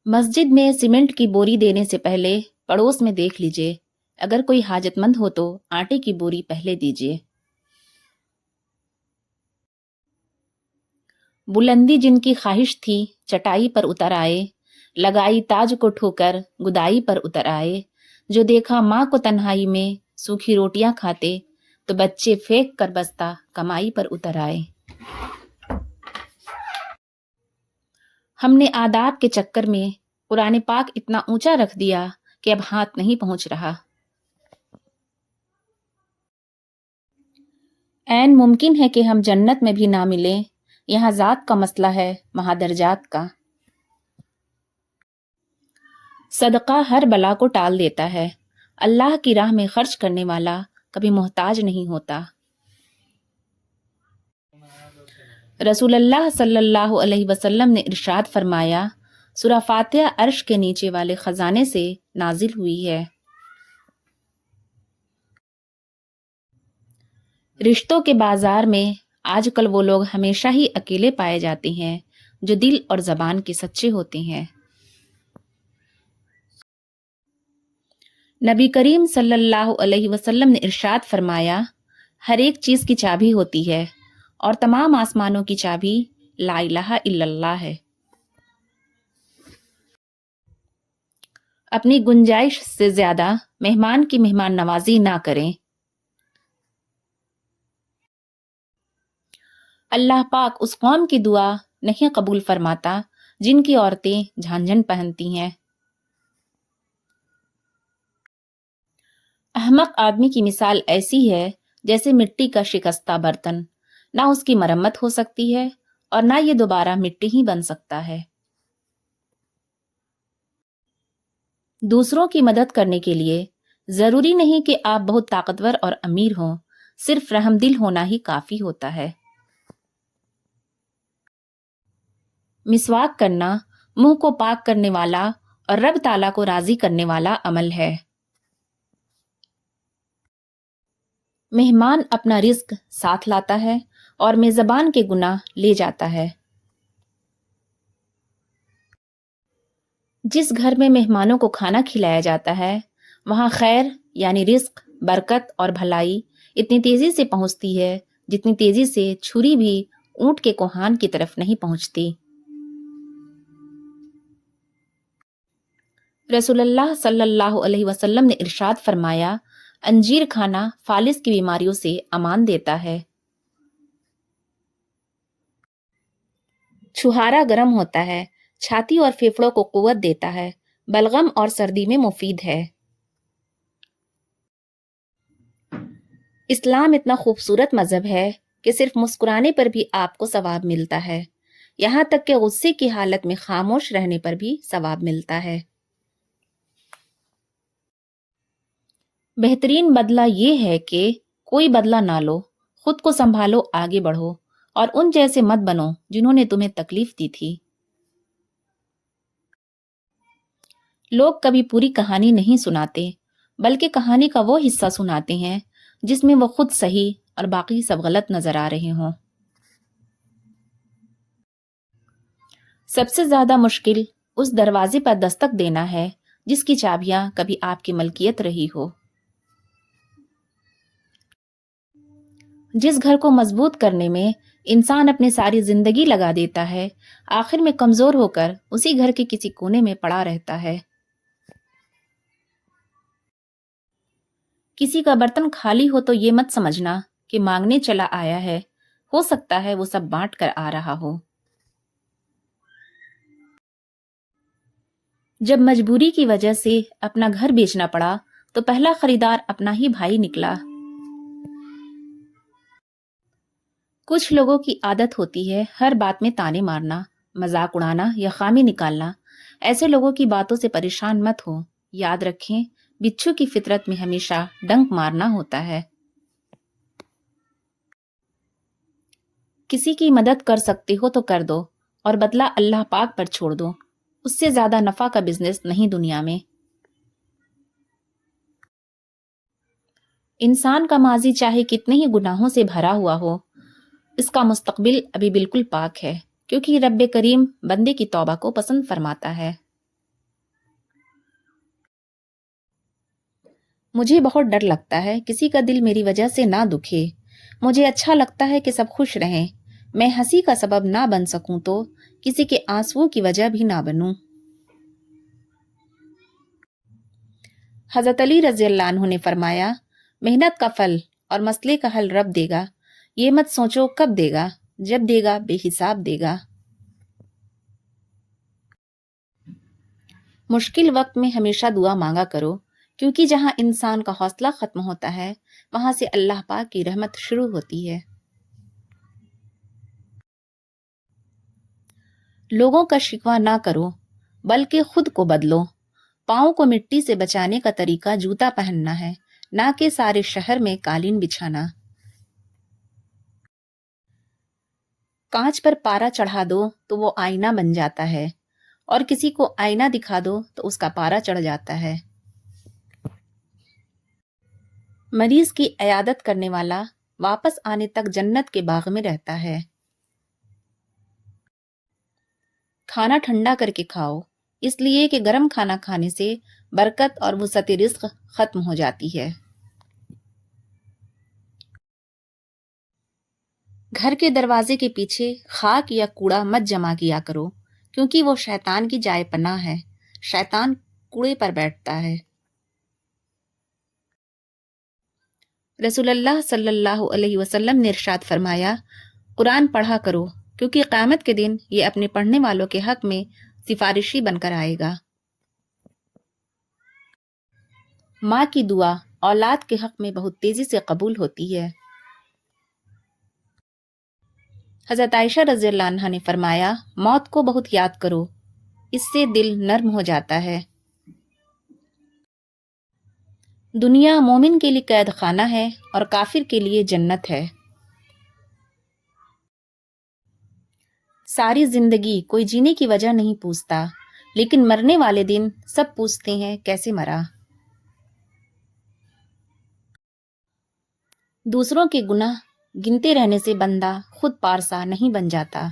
مسجد میں سیمنٹ کی بوری دینے سے پہلے پڑوس میں دیکھ لیجئے، اگر کوئی حاجت مند ہو تو آٹے کی بوری پہلے دیجئے۔ بلندی جن کی خواہش تھی چٹائی پر اتر آئے، لگائی تاج کو ٹھوکر گدائی پر اتر آئے، جو دیکھا ماں کو تنہائی میں سوکھی روٹیاں کھاتے تو بچے پھینک کر بستہ کمائی پر اتر آئے۔ ہم نے آداب کے چکر میں قرآن پاک اتنا اونچا رکھ دیا کہ اب ہاتھ نہیں پہنچ رہا۔ عین ممکن ہے کہ ہم جنت میں بھی نہ ملیں، یہاں ذات کا مسئلہ ہے وہاں درجات کا۔ صدقہ ہر بلا کو ٹال دیتا ہے، اللہ کی راہ میں خرچ کرنے والا کبھی محتاج نہیں ہوتا۔ رسول اللہ صلی اللہ علیہ وسلم نے ارشاد فرمایا، سورہ فاتحہ عرش کے نیچے والے خزانے سے نازل ہوئی ہے۔ رشتوں کے بازار میں آج کل وہ لوگ ہمیشہ ہی اکیلے پائے جاتے ہیں جو دل اور زبان کے سچے ہوتے ہیں۔ نبی کریم صلی اللہ علیہ وسلم نے ارشاد فرمایا، ہر ایک چیز کی چابی ہوتی ہے اور تمام آسمانوں کی چابی لا الہ الا اللہ ہے۔ اپنی گنجائش سے زیادہ مہمان کی مہمان نوازی نہ کریں۔ اللہ پاک اس قوم کی دعا نہیں قبول فرماتا جن کی عورتیں جھانجھن پہنتی ہیں۔ احمق آدمی کی مثال ایسی ہے جیسے مٹی کا شکستہ برتن، نہ اس کی مرمت ہو سکتی ہے اور نہ یہ دوبارہ مٹی ہی بن سکتا ہے۔ دوسروں کی مدد کرنے کے لیے ضروری نہیں کہ آپ بہت طاقتور اور امیر ہوں، صرف رحم دل ہونا ہی کافی ہوتا ہے۔ مسواک کرنا منہ کو پاک کرنے والا اور رب تعالیٰ کو راضی کرنے والا عمل ہے۔ مہمان اپنا رزق ساتھ لاتا ہے اور میزبان کے گناہ لے جاتا ہے۔ جس گھر میں مہمانوں کو کھانا کھلایا جاتا ہے وہاں خیر یعنی رزق، برکت اور بھلائی اتنی تیزی سے پہنچتی ہے جتنی تیزی سے چھری بھی اونٹ کے کوہان کی طرف نہیں پہنچتی۔ رسول اللہ صلی اللہ علیہ وسلم نے ارشاد فرمایا، انجیر کھانا فالس کی بیماریوں سے امان دیتا ہے۔ چھہارا گرم ہوتا ہے، چھاتی اور پھیپھڑوں کو قوت دیتا ہے، بلغم اور سردی میں مفید ہے۔ اسلام اتنا خوبصورت مذہب ہے کہ صرف مسکرانے پر بھی آپ کو ثواب ملتا ہے، یہاں تک کہ غصے کی حالت میں خاموش رہنے پر بھی ثواب ملتا ہے۔ بہترین بدلہ یہ ہے کہ کوئی بدلہ نہ لو، خود کو سنبھالو، آگے بڑھو اور ان جیسے مت بنو جنہوں نے تمہیں تکلیف دی تھی۔ لوگ کبھی پوری کہانی نہیں سناتے، بلکہ کہانی کا وہ حصہ سناتے ہیں جس میں وہ خود صحیح اور باقی سب غلط نظر آ رہے ہوں۔ سب سے زیادہ مشکل اس دروازے پر دستک دینا ہے جس کی چابیاں کبھی آپ کی ملکیت رہی ہو۔ جس گھر کو مضبوط کرنے میں انسان اپنی ساری زندگی لگا دیتا ہے، آخر میں کمزور ہو کر اسی گھر کے کسی کونے میں پڑا رہتا ہے۔ کسی کا برتن خالی ہو تو یہ مت سمجھنا کہ مانگنے چلا آیا ہے، ہو سکتا ہے وہ سب بانٹ کر آ رہا ہو۔ جب مجبوری کی وجہ سے اپنا گھر بیچنا پڑا تو پہلا خریدار اپنا ہی بھائی نکلا۔ کچھ لوگوں کی عادت ہوتی ہے ہر بات میں تانے مارنا، مذاق اڑانا یا خامی نکالنا۔ ایسے لوگوں کی باتوں سے پریشان مت ہو، یاد رکھیں بچھو کی فطرت میں ہمیشہ ڈنک مارنا ہوتا ہے۔ کسی کی مدد کر سکتے ہو تو کر دو اور بدلہ اللہ پاک پر چھوڑ دو، اس سے زیادہ نفع کا بزنس نہیں دنیا میں۔ انسان کا ماضی چاہے کتنے ہی گناہوں سے بھرا ہوا ہو، اس کا مستقبل ابھی بالکل پاک ہے، کیونکہ رب کریم بندے کی توبہ کو پسند فرماتا ہے۔ مجھے بہت ڈر لگتا ہے کسی کا دل میری وجہ سے نہ دکھے. مجھے اچھا لگتا ہے کہ سب خوش رہیں. میں ہنسی کا سبب نہ بن سکوں تو کسی کے آنسوؤں کی وجہ بھی نہ بنوں. حضرت علی رضی اللہ عنہ نے فرمایا، محنت کا پھل اور مسئلے کا حل رب دے گا. یہ مت سوچو کب دے گا، جب دے گا بے حساب دے گا. مشکل وقت میں ہمیشہ دعا مانگا کرو، کیونکہ جہاں انسان کا حوصلہ ختم ہوتا ہے وہاں سے اللہ پاک کی رحمت شروع ہوتی ہے. لوگوں کا شکوہ نہ کرو بلکہ خود کو بدلو. پاؤں کو مٹی سے بچانے کا طریقہ جوتا پہننا ہے، نہ کہ سارے شہر میں قالین بچھانا. کانچ پر پارا چڑھا دو تو وہ آئینہ بن جاتا ہے، اور کسی کو آئینہ دکھا دو تو اس کا پارا چڑھ جاتا ہے. مریض کی عیادت کرنے والا واپس آنے تک جنت کے باغ میں رہتا ہے. کھانا ٹھنڈا کر کے کھاؤ، اس لیے کہ گرم کھانا کھانے سے برکت اور وسعت رزق ختم ہو جاتی ہے. گھر کے دروازے کے پیچھے خاک یا کوڑا مت جمع کیا کرو، کیونکہ وہ شیطان کی جائے پناہ ہے. شیطان کوڑے پر بیٹھتا ہے. رسول اللہ صلی اللہ علیہ وسلم نے ارشاد فرمایا، قرآن پڑھا کرو، کیونکہ قیامت کے دن یہ اپنے پڑھنے والوں کے حق میں سفارشی بن کر آئے گا. ماں کی دعا اولاد کے حق میں بہت تیزی سے قبول ہوتی ہے. حضرت عائشہ رضی اللہ عنہا نے فرمایا، موت کو بہت یاد کرو، اس سے دل نرم ہو جاتا ہے. دنیا مومن کے لیے قید خانہ ہے اور کافر کے لیے جنت ہے. ساری زندگی کوئی جینے کی وجہ نہیں پوچھتا، لیکن مرنے والے دن سب پوچھتے ہیں کیسے مرا. دوسروں کے گناہ گنتے رہنے سے بندہ خود پارسا نہیں بن جاتا.